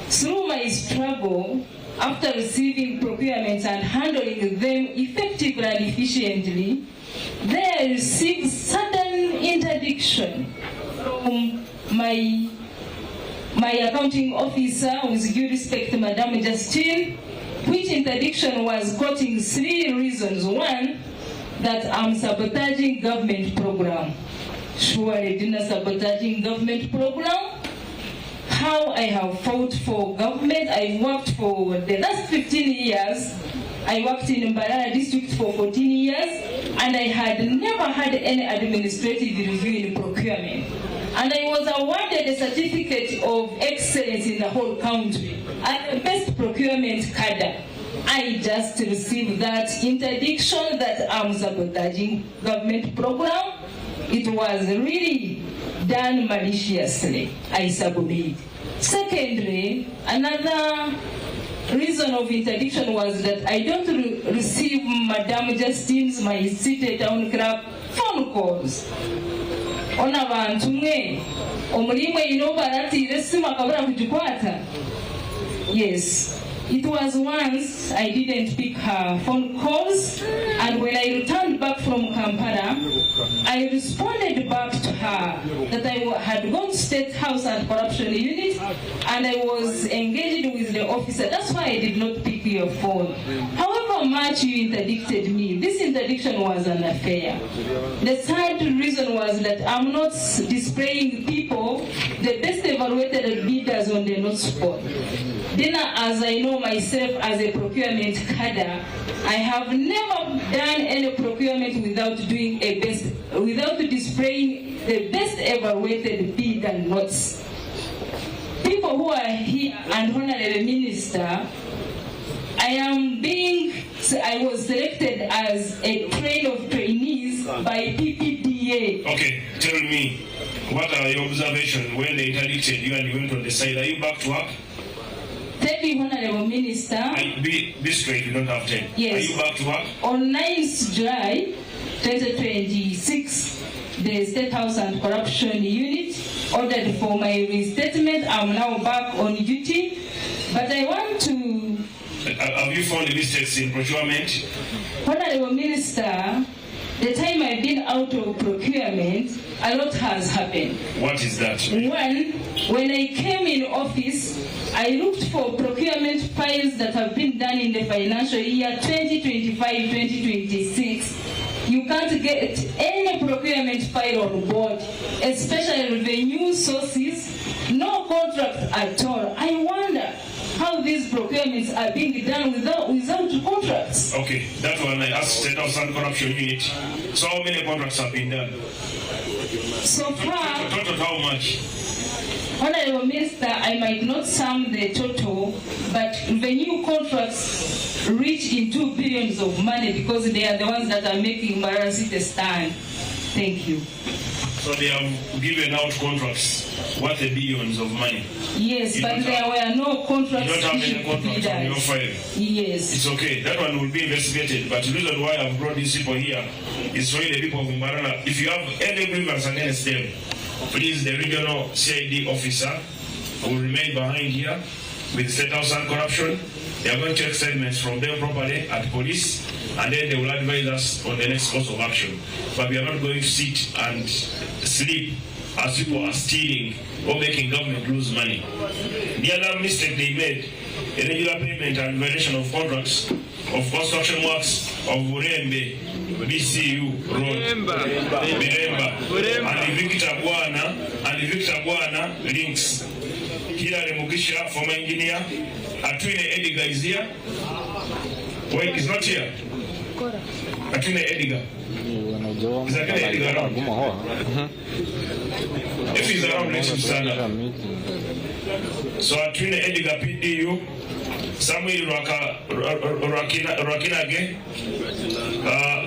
Through my struggle, after receiving procurements and handling them effectively and efficiently, they received sudden interdiction from my accounting officer, with due respect to Madam Justine, which interdiction was quoting 3 reasons. One, that I'm sabotaging government program. Surely didn't sabotaging government program. How I have fought for government. I worked for the last 15 years. I worked in Mbarara district for 14 years, and I had never had any administrative review in procurement. And I was awarded a certificate of excellence in the whole country at the best procurement cadre. I just received that interdiction that I'm sabotaging government program. It was really done maliciously. I submit. Secondly, another reason of interdiction was that I don't receive Madam Justine's, my city town clerk, phone calls. On abantu mwe omulimwe ino baratire sima kabura kujikwata. Yes. It was once I didn't pick her phone calls, and when I returned back from Kampala, I responded back to her that I had gone to State House and Corruption Unit, and I was engaged with officer. That's why I did not pick your phone. However much you interdicted me, this interdiction was an affair. The third reason was that I'm not displaying people, the best evaluated bidders on the note spot. Then, as I know myself as a procurement cadre, I have never done any procurement without displaying the best evaluated bid and notes. People who are here and Honorable Minister, I was selected as a train of trainees by PPDA. Okay, tell me, what are your observations when they interdicted you and you went on the side? Are you back to work? Thank you, Honorable Minister. Be straight, you don't have 10. Yes. Are you back to work? On 9th July 2026, the State House and Corruption Unit ordered for my restatement. I'm now back on duty, but I want to... Have you found the mistakes in procurement? Honorable Minister, the time I've been out of procurement, a lot has happened. What is that? One, when I came in office, I looked for procurement files that have been done in the financial year 2025-2026. You can't get any procurement file on board, especially revenue sources, no contract at all. I wonder how these procurements are being done without contracts. Okay, that one I asked State House and Corruption Unit. So how many contracts have been done? So far, total how much? Honorable Minister, I might not sum the total, but revenue contracts reach into billions of money because they are the ones that are making Mbarara City stand. Thank you. So they have given out contracts worth billions of money? Yes, but there were no contracts. You don't have any contracts on your file? Yes. It's okay. That one will be investigated. But the reason why I've brought these people here is for the people of Mbarara. If you have any grievance against them, please, the regional CID officer will remain behind here with State House and Corruption. They are going to take statements from them properly at police, and then they will advise us on the next course of action. But we are not going to sit and sleep as people are stealing or making government lose money. The other mistake they made, irregular payment and violation of contracts of construction works of Burembe, BCU Road, Biremba, and the Victor Guana links. Hilary Mugisha, former engineer, Atwine Ediga is here. Wait, he's not here. Atwine Ediga. Is Atwine Ediga around? If he's around, let him stand up. So Atwine Ediga PDU, Samuel Rakinage,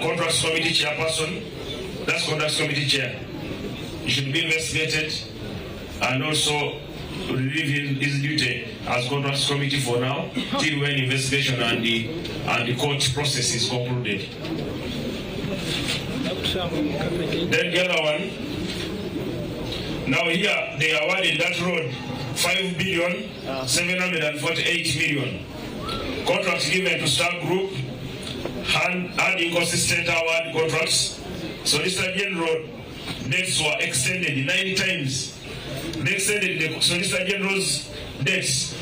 Contracts Committee Chairperson, that's Contracts Committee Chair. He should be investigated and also relieve his duty as Contracts Committee for now, till when investigation and the court process is concluded. Then the other one, now here they awarded that road 5,748 million. Contracts given to Star Group had inconsistent award contracts. So this Road dates were extended 9 times. They extended the Solicitor General's debts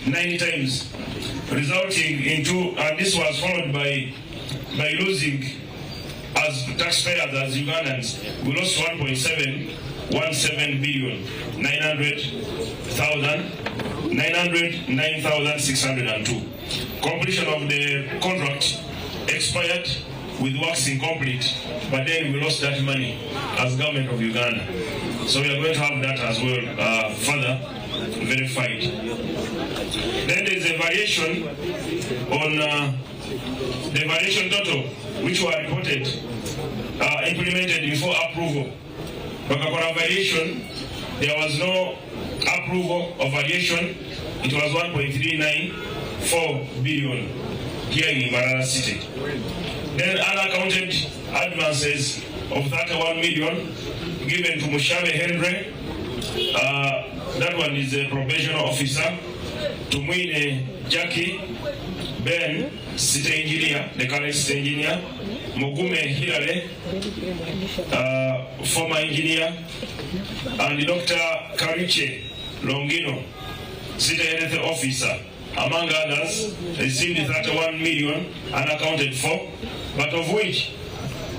90 times, resulting into, and this was followed by losing, as taxpayers, as Ugandans, we lost 1.717 billion, 909,602. Completion of the contract expired with works incomplete, but then we lost that money as government of Uganda. So we are going to have that as well further verified. Then there is a variation on the variation total, which were reported, implemented before approval. Bakakora variation, there was no approval of variation. It was 1.394 billion here in Mbarara City. Then unaccounted advances of 31 million given to Mushabe Henry. That one is a probation officer. To Mwine Jackie, Ben, city engineer, the current city engineer. Mugume Hilale, former engineer. And Dr. Kariche Longino, city health officer. among others, received 31 million unaccounted for, but of which,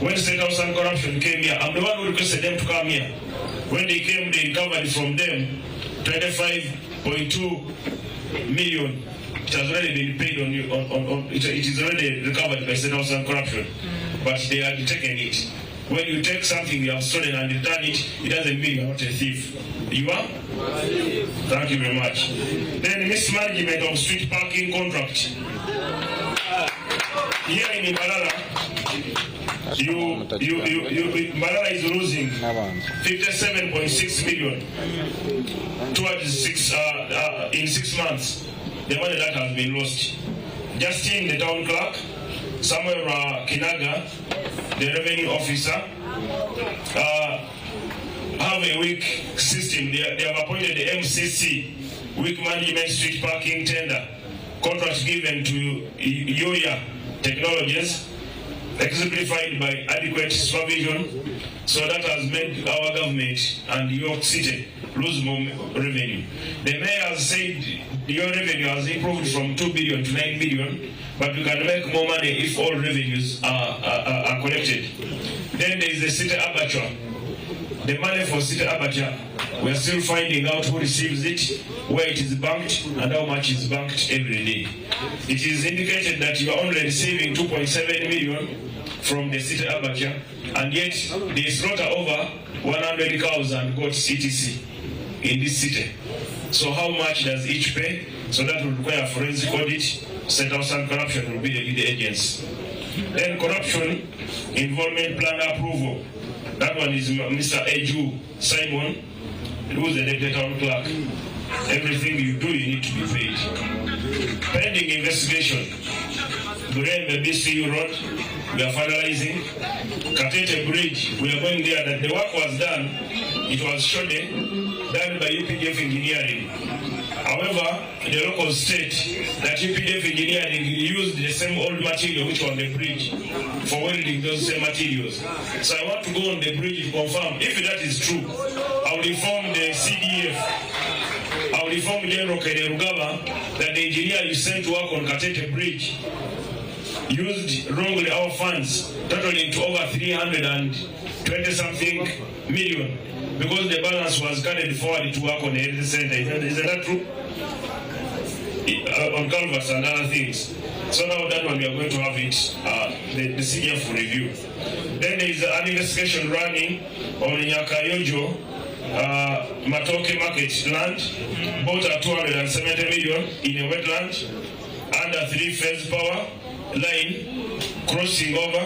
when State House Anti-Corruption came here, I'm the one who requested them to come here. When they came, they recovered from them 25.2 million. It has already been paid on you. It is already recovered by State House Anti-Corruption, but they had taken it. When you take something you have stolen and return it, it doesn't mean you're not a thief. You are? Thank you very much. Then mismanagement of street parking contract. Here in Mbarara, Mbarara is losing 57.6 million towards in 6 months. The money that has been lost. Justin, the town clerk, Samuel Kinaga, the revenue officer, have a weak system. They have appointed the MCC, weak management street parking tender, contract given to Yoya Technologies, exemplified by adequate supervision. So that has made our government and York City lose more revenue. The mayor has said your revenue has improved from 2 billion to 9 billion, but we can make more money if all revenues are collected. Then there is the city abattoir. The money for city abattoir, we are still finding out who receives it, where it is banked, and how much is banked every day. It is indicated that you are only receiving 2.7 million from the city abattoir, and yet they slaughter over 100 cows and goats etc. in this city. So how much does each pay? So that will require forensic audit. State House Anti-Corruption will be the lead agency. Then corruption involvement plan approval. That one is Mr. Eju Simon, who is the deputy town clerk. Everything you do, you need to be paid. Pending investigation. Burembe BCU Road, we are finalizing. Katete Bridge, we are going there. That the work was done. It was done by UPDF Engineering. However, the local state that UPDF Engineering used the same old material which was the bridge for welding those same materials. So I want to go on the bridge to confirm if that is true. I will inform the CDF. I will inform General Kede Rugaba that the engineer you sent to work on Katete Bridge used wrongly our funds, totaling to over 320 something million, because the balance was carried forward to work on the health center. Isn't that true? On canvas and other things. So now that one we are going to have it, the CDF review. Then there is an investigation running on Nyakayojo Matoke market land, bought at 270 million in a wetland, under 3-phase power line, crossing over,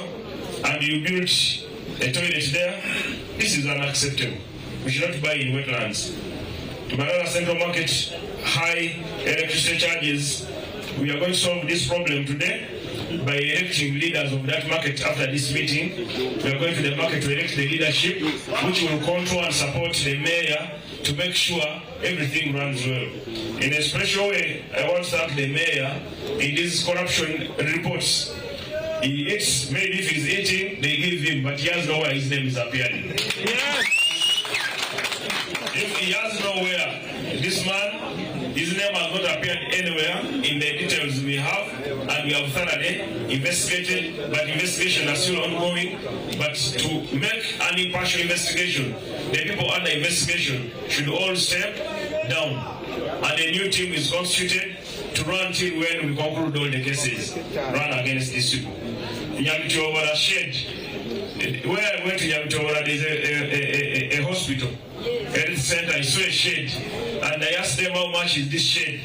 and you built a toilet there. This is unacceptable. We should not buy in wetlands. Mbarara Central Market, high electricity charges. We are going to solve this problem today by electing leaders of that market after this meeting. We are going to the market to elect the leadership, which will control and support the mayor to make sure everything runs well. In a special way, I want to thank the mayor in these corruption reports. He eats, maybe if he's eating, they give him, but he has nowhere his name is appearing. Yes. If he has nowhere, this man, his name has not appeared anywhere in the details we have, and we have thoroughly investigated, but investigation is still ongoing. But to make an impartial investigation, the people under investigation should all step down, and a new team is constituted to run till when we conclude all the cases run against these people. Nyamitowara shed, where I went to Nyamitowara, there is a hospital, health center. I saw a shed, and I asked them how much is this shed,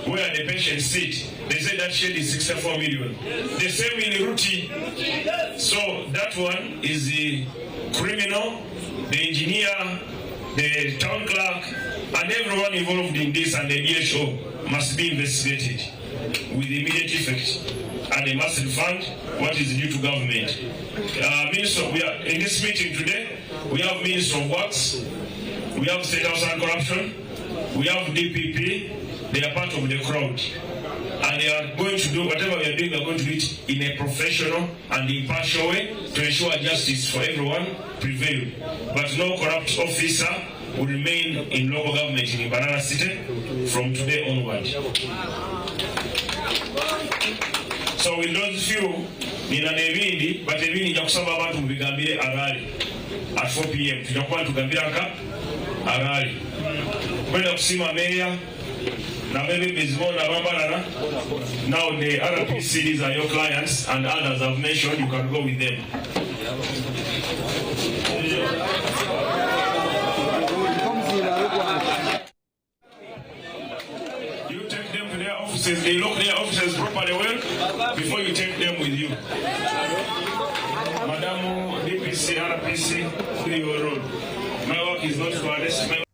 where the patients sit. They said that shed is 64 million. The same in Ruti. So that one is the criminal, the engineer, the town clerk, and everyone involved in this, and the DSO must be investigated with immediate effect, and they must refund what is due to government. We are in this meeting today. We have Minister of Works, we have State House Anti-Corruption, we have DPP. They are part of the crowd, and they are going to do whatever we are doing. They are going to do it in a professional and impartial way to ensure justice for everyone prevail. But no corrupt officer will remain in local government in Mbarara City from today onward. So with those few, nina nebindi, but ebindi nja kusaba abantu mubigambire arali at 4 p.m. Tutakuwa tugambira arali. Kwenda kusima meya na maybe bizibona babalana. Now the RPCs are your clients and others I've mentioned, you can go with them. You take them to their offices, they lock their offices properly well before you take them with you. Madam DPC, RPC, do your role. My work is not to arrest.